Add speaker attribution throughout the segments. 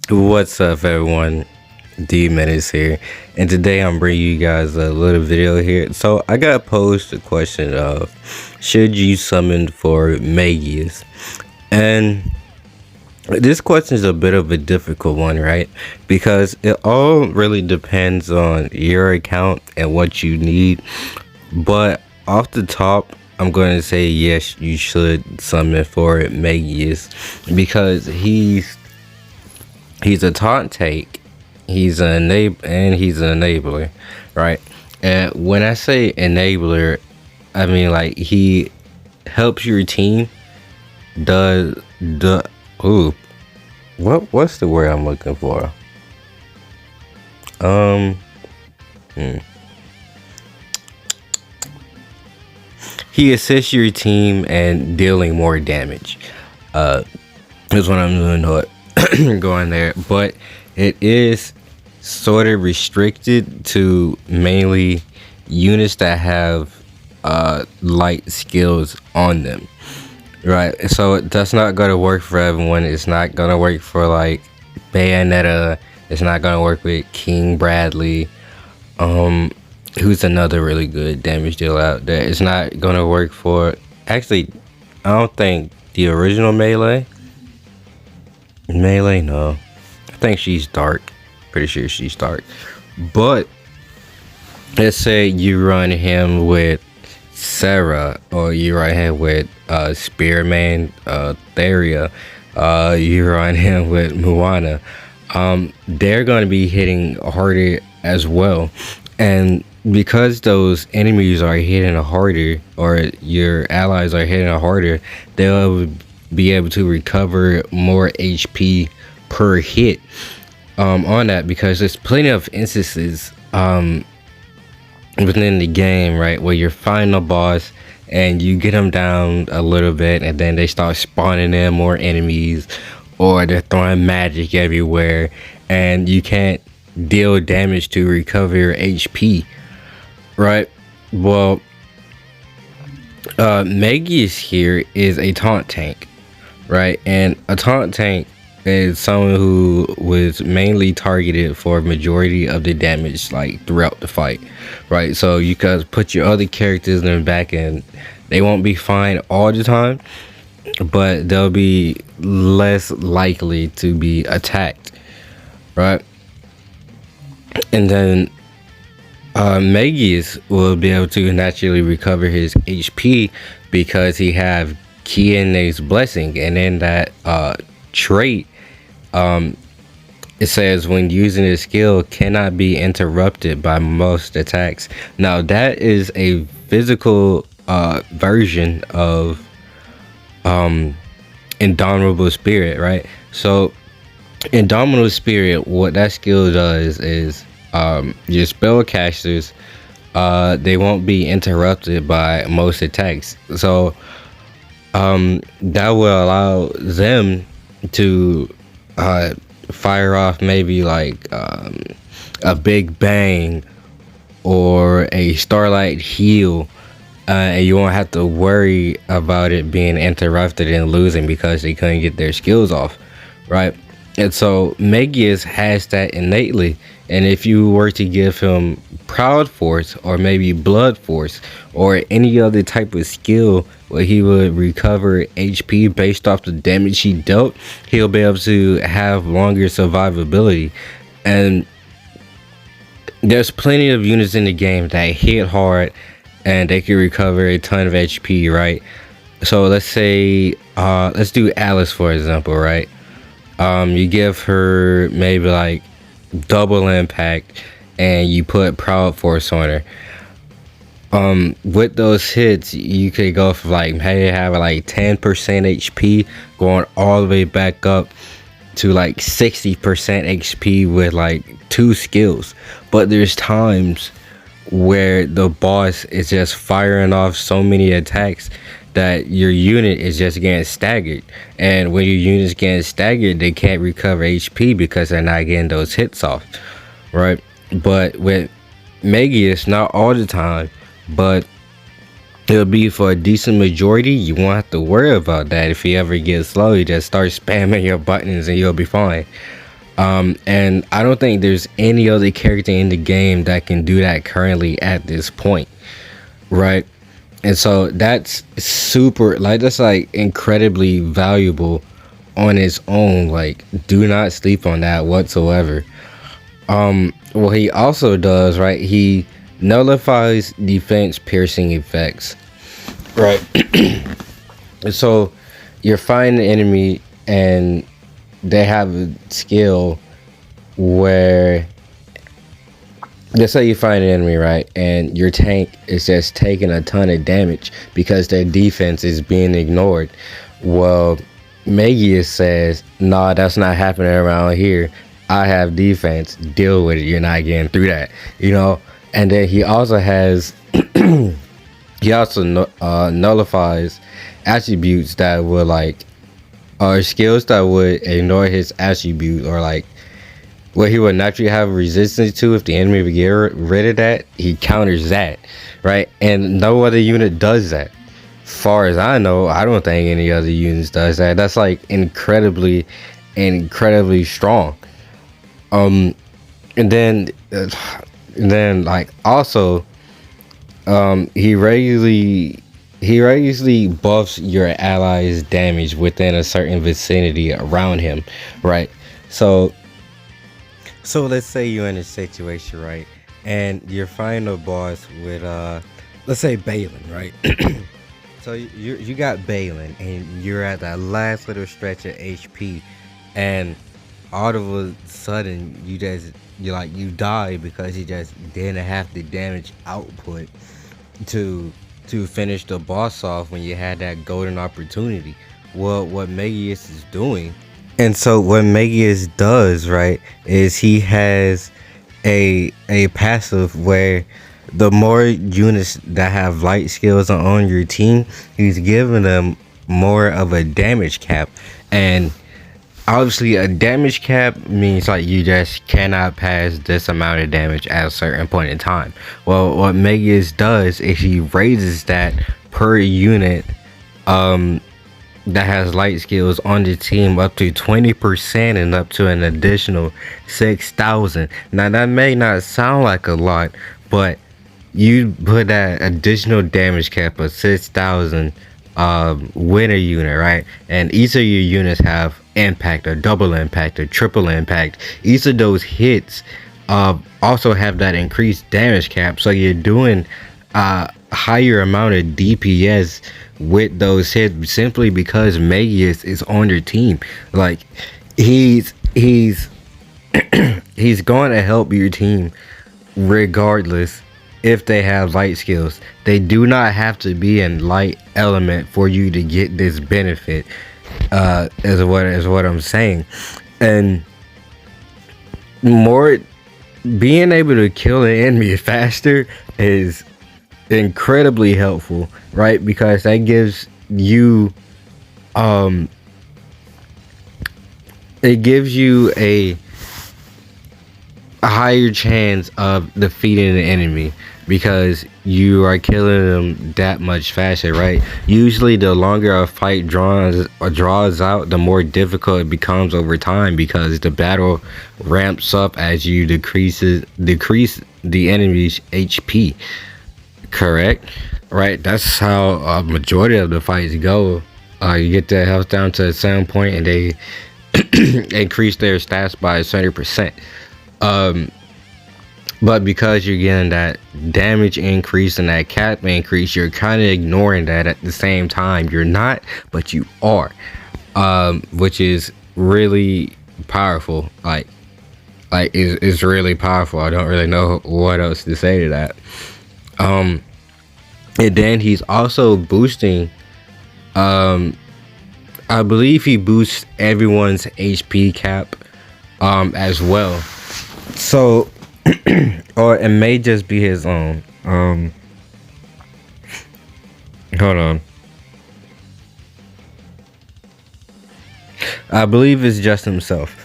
Speaker 1: What's up, everyone? D.Menace here, and today I'm bringing you guys a little video here. So I got posed the question of, should you summon for megius? And this question is a bit of a difficult one, right? Because it all really depends on your account and what you need. But off the top, I'm going to say yes, you should summon for megius because he's a taunt take, he's an he's an enabler, right? And when I say enabler, I mean like he helps your team. Does the ooh what's the word I'm looking for? Um, hmm. He assists your team and dealing more damage. Is what I'm doing. Going there, but it is sort of restricted to mainly units that have light skills on them, right? So that's not gonna work for everyone. It's not gonna work for like Bayonetta. It's not gonna work with King Bradley, who's another really good damage dealer out there. It's not gonna work for, actually, I don't think the original Melee, no. I think she's dark. Pretty sure she's dark. But let's say you run him with Sarah, or you run him with Spearman, Theria, you run him with Moana. They're gonna be hitting harder as well. And because those enemies are hitting harder, or your allies are hitting harder, they'll be able to recover more HP per hit on that, because there's plenty of instances within the game, right, where you're fighting a boss and you get them down a little bit and then they start spawning in more enemies, or they're throwing magic everywhere and you can't deal damage to recover your HP, right? Well, Megius here is a taunt tank, right? And a taunt tank is someone who was mainly targeted for majority of the damage, like throughout the fight, right? So you can put your other characters in the back and they won't be fine all the time, but they'll be less likely to be attacked, right? And then Megius will be able to naturally recover his HP because he have Kiane's blessing, and in that trait, it says when using his skill cannot be interrupted by most attacks. Now that is a physical version of Indomitable Spirit, right? So Indomitable Spirit, what that skill does is your spellcasters, they won't be interrupted by most attacks. So that will allow them to fire off maybe like a big bang or a starlight heal, and you won't have to worry about it being interrupted and losing because they couldn't get their skills off, right? And so Megius has that innately, and if you were to give him Proud Force or maybe Blood Force or any other type of skill where he would recover HP based off the damage he dealt, he'll be able to have longer survivability. And there's plenty of units in the game that hit hard and they can recover a ton of HP, right? So let's say let's do Alice for example, right? You give her maybe like double impact and you put Proud Force on her. With those hits, you could go for like, hey, have like 10% HP going all the way back up to like 60% HP with like 2 skills. But there's times where the boss is just firing off so many attacks that your unit is just getting staggered, and when your unit's getting staggered, they can't recover HP because they're not getting those hits off, right? But with Megius, not all the time, but it'll be for a decent majority. You won't have to worry about that. If you ever get slow, you just start spamming your buttons and you'll be fine. And I don't think there's any other character in the game that can do that currently at this point, right? And so that's super, like, that's like incredibly valuable on its own. Like, do not sleep on that whatsoever. What he also does, right? He nullifies defense piercing effects, right? And so you're fighting the enemy and they have a skill where, let's say you find an enemy, right, and your tank is just taking a ton of damage because their defense is being ignored. Well, megius says, nah, that's not happening around here. I have defense, deal with it, you're not getting through that, you know. And then he also has he also nullifies attributes that would like, or skills that would ignore his attribute, or like what he would naturally have resistance to. If the enemy would get rid of that, he counters that, right? And no other unit does that. Far as I know, I don't think any other units does that. That's like incredibly strong. And then like also, he regularly buffs your allies' damage within a certain vicinity around him, right? So let's say you're in a situation, right, and you're fighting a boss with let's say Balin, right? So you got Balin and you're at that last little stretch of HP, and all of a sudden you die because you just didn't have the damage output to finish the boss off when you had that golden opportunity. Well, what megius is doing, and so what megius does, right, is he has a passive where the more units that have light skills on your team, he's giving them more of a damage cap. And obviously a damage cap means like you just cannot pass this amount of damage at a certain point in time. Well, what megius does is he raises that per unit that has light skills on the team up to 20% and up to an additional 6,000. Now that may not sound like a lot, but you put that additional damage cap of 6,000 with a unit, right? And each of your units have impact, a double impact, a triple impact. Each of those hits also have that increased damage cap, so you're doing a higher amount of DPS with those hits simply because megius is on your team. Like, he's he's going to help your team regardless if they have light skills. They do not have to be in light element for you to get this benefit, is what I'm saying. And more, being able to kill an enemy faster is incredibly helpful, right? Because that gives you it gives you a higher chance of defeating the enemy because you are killing them that much faster, right? Usually the longer a fight draws out, the more difficult it becomes over time because the battle ramps up as you decrease the enemy's HP. Correct, right? That's how a majority of the fights go. You get their health down to a certain point and they increase their stats by 70%. But because you're getting that damage increase and that cap increase, you're kind of ignoring that at the same time. You're not, but you are, which is really powerful. Like it's really powerful. I don't really know what else to say to that. And then he's also boosting, I believe he boosts everyone's HP cap as well. So or it may just be his own. Hold on. I believe it's just himself.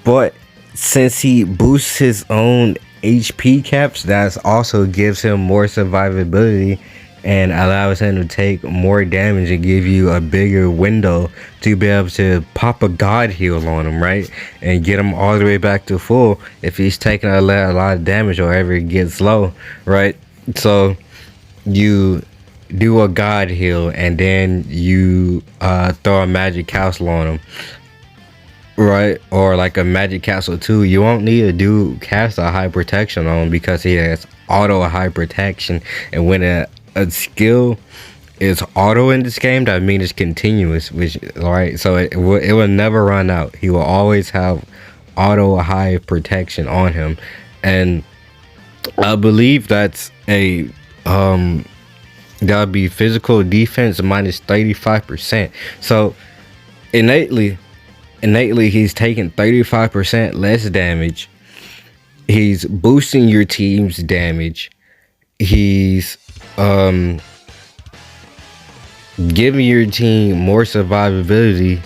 Speaker 1: But since he boosts his own HP caps, that also gives him more survivability and allows him to take more damage and give you a bigger window to be able to pop a god heal on him, right? And get him all the way back to full if he's taking a lot of damage or ever it gets low, right? So you do a god heal and then you throw a magic castle on him, right? Or like a magic castle too. You won't need to cast a high protection on him because he has auto high protection. And when a skill is auto in this game, that means it's continuous, which, right? So it will never run out. He will always have auto high protection on him. And I believe that's a that would be physical defense minus 35%. So innately he's taking 35% less damage. He's boosting your team's damage. He's giving your team more survivability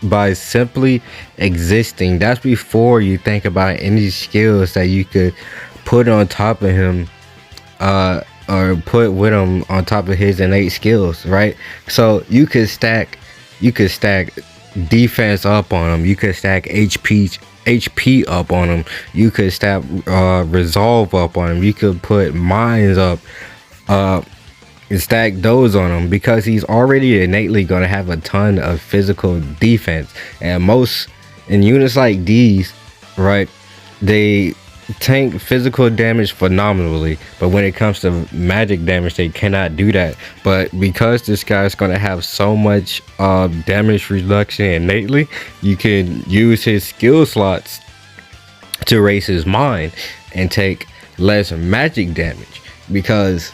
Speaker 1: by simply existing. That's before you think about any skills that you could put on top of him, or put with him on top of his innate skills, right? So you could stack defense up on him. You could stack HP up on him. You could stack resolve up on him. You could put mines up, and stack those on him, because he's already innately going to have a ton of physical defense. And most in units like these, right, they tank physical damage phenomenally, but when it comes to magic damage they cannot do that. But because this guy's going to have so much damage reduction innately, you can use his skill slots to raise his mind and take less magic damage, because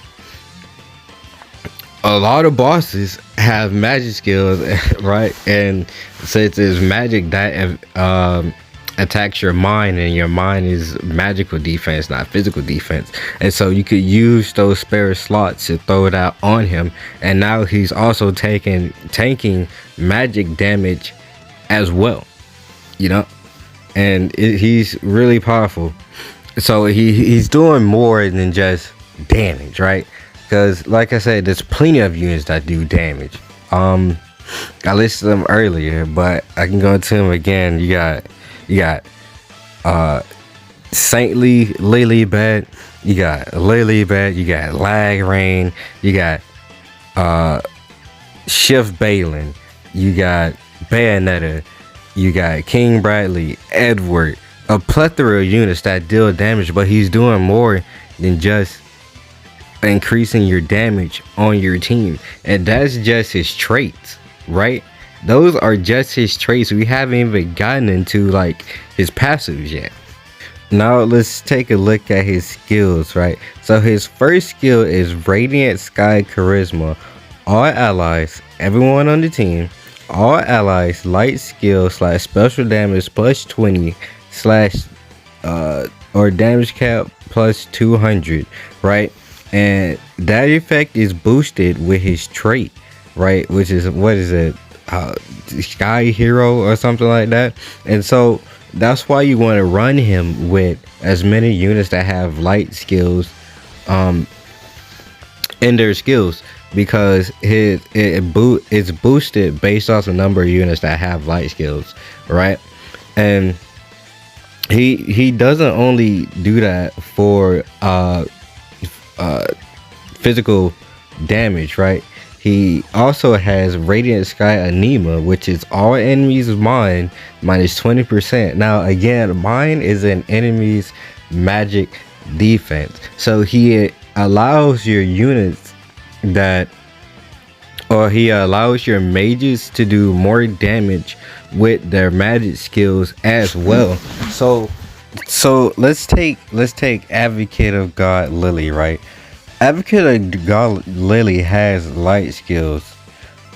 Speaker 1: a lot of bosses have magic skills, right? And since it's magic that attacks your mind, and your mind is magical defense, not physical defense, and so you could use those spare slots to throw it out on him. And now he's also tanking magic damage as well, you know. And he's really powerful. So he's doing more than just damage, right? Because like I said, there's plenty of units that do damage. I listed them earlier, but I can go into them again. You got Saintly Lilybet, you got Lilybet, you got Lag Rain, you got Shift Balin, you got Bayonetta, you got King Bradley, Edward, a plethora of units that deal damage. But he's doing more than just increasing your damage on your team, and that's just his traits, right? Those are just his traits. We haven't even gotten into like his passives yet. Now let's take a look at his skills, right? So his first skill is Radiant Sky Charisma. All allies, everyone on the team, all allies light skill / special damage plus 20 / or damage cap plus 200, right? And that effect is boosted with his trait, right? Which is, what is it? Sky Hero or something like that. And so that's why you want to run him with as many units that have light skills in their skills, because it's boosted based off the number of units that have light skills, right? And he doesn't only do that for physical damage, right? He also has Radiant Sky Anima, which is all enemies' mind minus 20%. Now again, mine is an enemy's magic defense, so he allows your units he allows your mages to do more damage with their magic skills as well. So let's take Advocate of God Lily, right? Advocate of God Lily has light skills,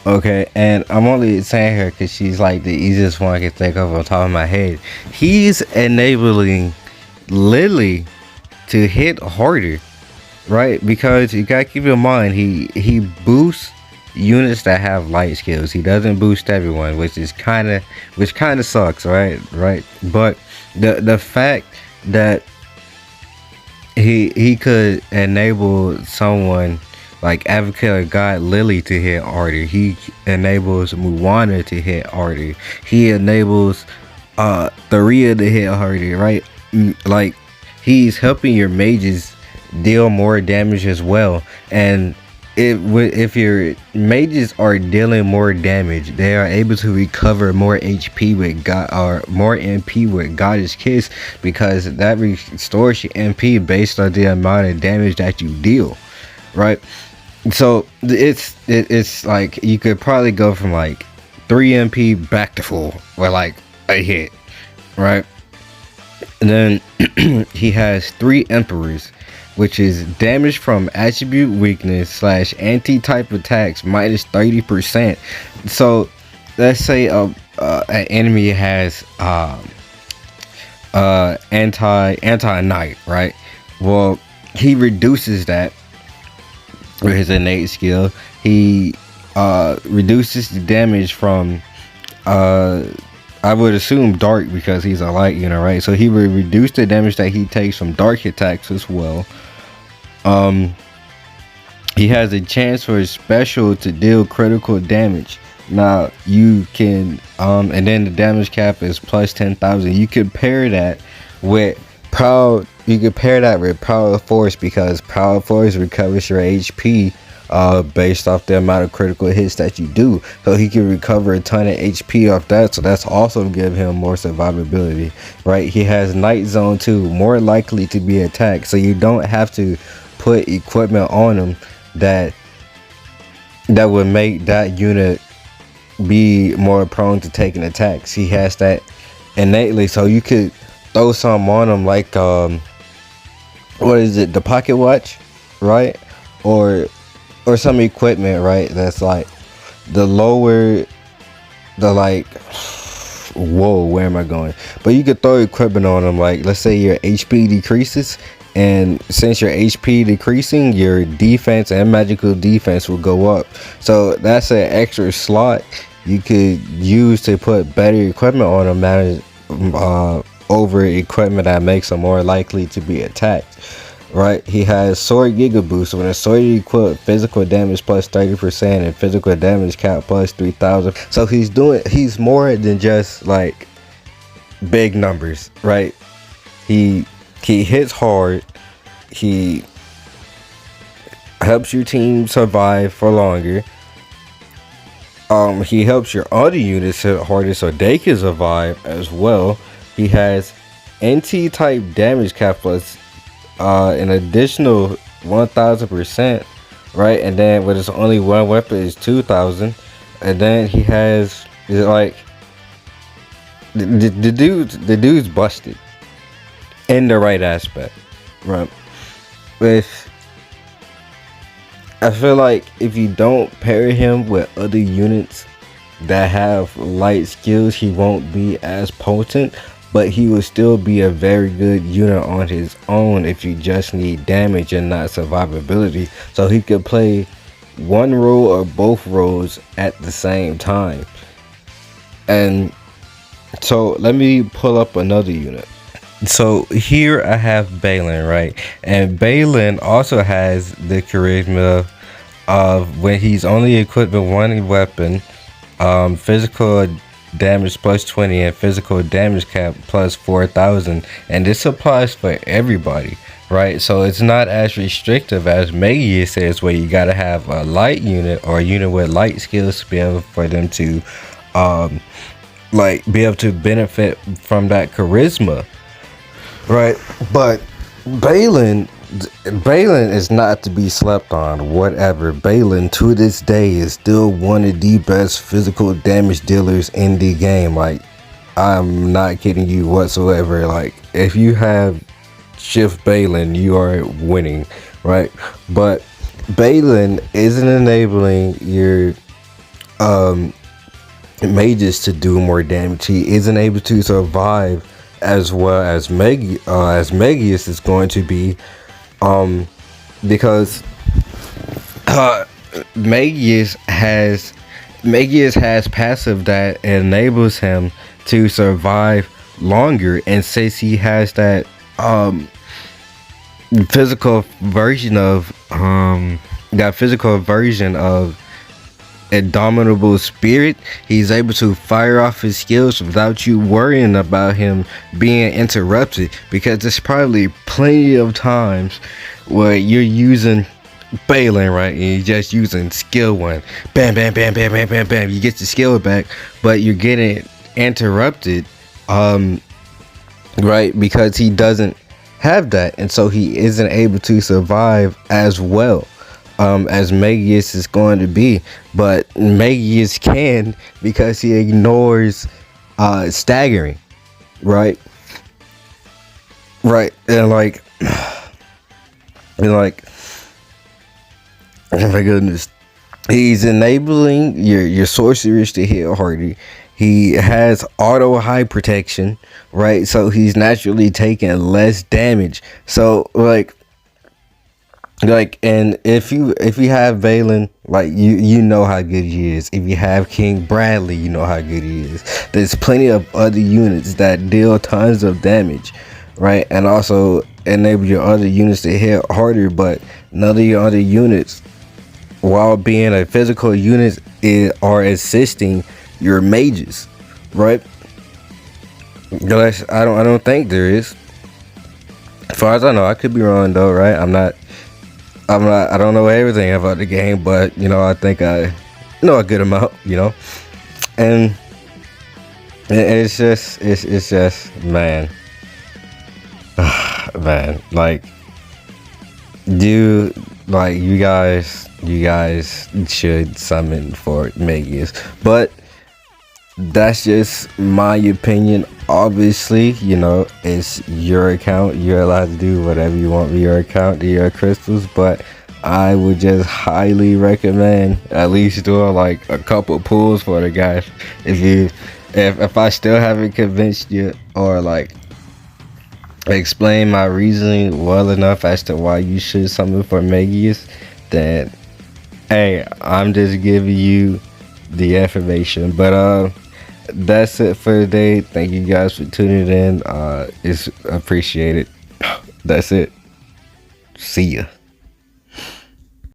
Speaker 1: okay? And I'm only saying her because she's like the easiest one I can think of on top of my head. He's enabling Lily to hit harder, right? Because you gotta keep in mind, he boosts units that have light skills. He doesn't boost everyone, which kind of sucks, right? But the fact that he could enable someone like Advocate of God Lily to hit harder. He enables Moana to hit harder. He enables Tharia to hit harder, right? Like he's helping your mages deal more damage as well. And if your mages are dealing more damage, they are able to recover more HP with God, or more MP with Goddess Kiss, because that restores your MP based on the amount of damage that you deal, right? So it's like you could probably go from like 3 MP back to full with like a hit, right? And then he has 3 Emperors, which is damage from attribute weakness / anti-type attacks minus 30%. So let's say an enemy has anti knight, right? Well, he reduces that with his innate skill. He reduces the damage from I would assume dark, because he's a light unit, right? So he would reduce the damage that he takes from dark attacks as well. He has a chance for his special to deal critical damage. Now you can and then the damage cap is plus 10,000. You could pair that with Proud. You could pair that with Proud Force, because Proud Force recovers your HP based off the amount of critical hits that you do. So he can recover a ton of HP off that, so that's also give him more survivability, right? He has Night Zone too, more likely to be attacked, so you don't have to put equipment on him that would make that unit be more prone to taking attacks. He has that innately, so you could throw some on him, like what is it, the pocket watch, right? Or some equipment, right, that's like the lower, the like, whoa, where am I going? But you could throw equipment on them, like let's say your HP decreases, and since your HP decreasing, your defense and magical defense will go up. So that's an extra slot you could use to put better equipment on them, over equipment that makes them more likely to be attacked, right? He has Sword Giga Boost. When a sword equipped, physical damage plus 30% and physical damage cap plus 3,000. So he's more than just like big numbers, right? He hits hard. He helps your team survive for longer. He helps your other units hit harder so they can survive as well. He has NT-type damage cap plus an additional 1,000%, right? And then with his only one weapon is 2,000. And then he has, like, the dude's busted in the right aspect, right? I feel like if you don't pair him with other units that have light skills, he won't be as potent, but he will still be a very good unit on his own if you just need damage and not survivability. So he could play one role or both roles at the same time. And so let me pull up another unit. So here I have Balin, right? And Balin also has the charisma of when he's only equipped with one weapon, physical damage plus 20 and physical damage cap plus 4,000, and this applies for everybody, right? So it's not as restrictive as megius says, where you gotta have a light unit or a unit with light skills to be able for them to like be able to benefit from that charisma, right? But Balin is not to be slept on. Whatever, Balin to this day is still one of the best physical damage dealers in the game. Like, I'm not kidding you whatsoever. Like, if you have Shift Balin, you are winning, right? But Balin isn't enabling your mages to do more damage. He isn't able to survive as well as Megius is going to be, because Megius has passive that enables him to survive longer, and since he has that physical version of that physical version of indomitable spirit, he's able to fire off his skills without you worrying about him being interrupted, because there's probably plenty of times where you're using Balin, right, and you're just using skill one, bam bam bam bam bam bam bam, you get your skill back, but you're getting interrupted, right, because he doesn't have that, and so he isn't able to survive as well as Megius is going to be. But Megius can, because he ignores staggering, right? Right, and like, oh my goodness, he's enabling your sorcerers to hit harder. He has auto high protection, right? So he's naturally taking less damage. So and if you have Valen, like, you know how good he is. If you have King Bradley, you know how good he is. There's plenty of other units that deal tons of damage, right? And also enable your other units to hit harder, but none of your other units, while being a physical unit, are assisting your mages, right? I don't think there is. As far as I know, I could be wrong though, right? I don't know everything about the game, but I think I know a good amount, and it's just man, man, like, you guys should summon for Megius, but that's just my opinion. Obviously, it's your account. You're allowed to do whatever you want with your account, to your crystals, but I would just highly recommend at least doing like a couple pulls for the guys. If I still haven't convinced you, or like explain my reasoning well enough as to why you should summon for Megius, then hey, I'm just giving you the information. But that's it for today. Thank you guys for tuning in. It's appreciated. That's it. See ya.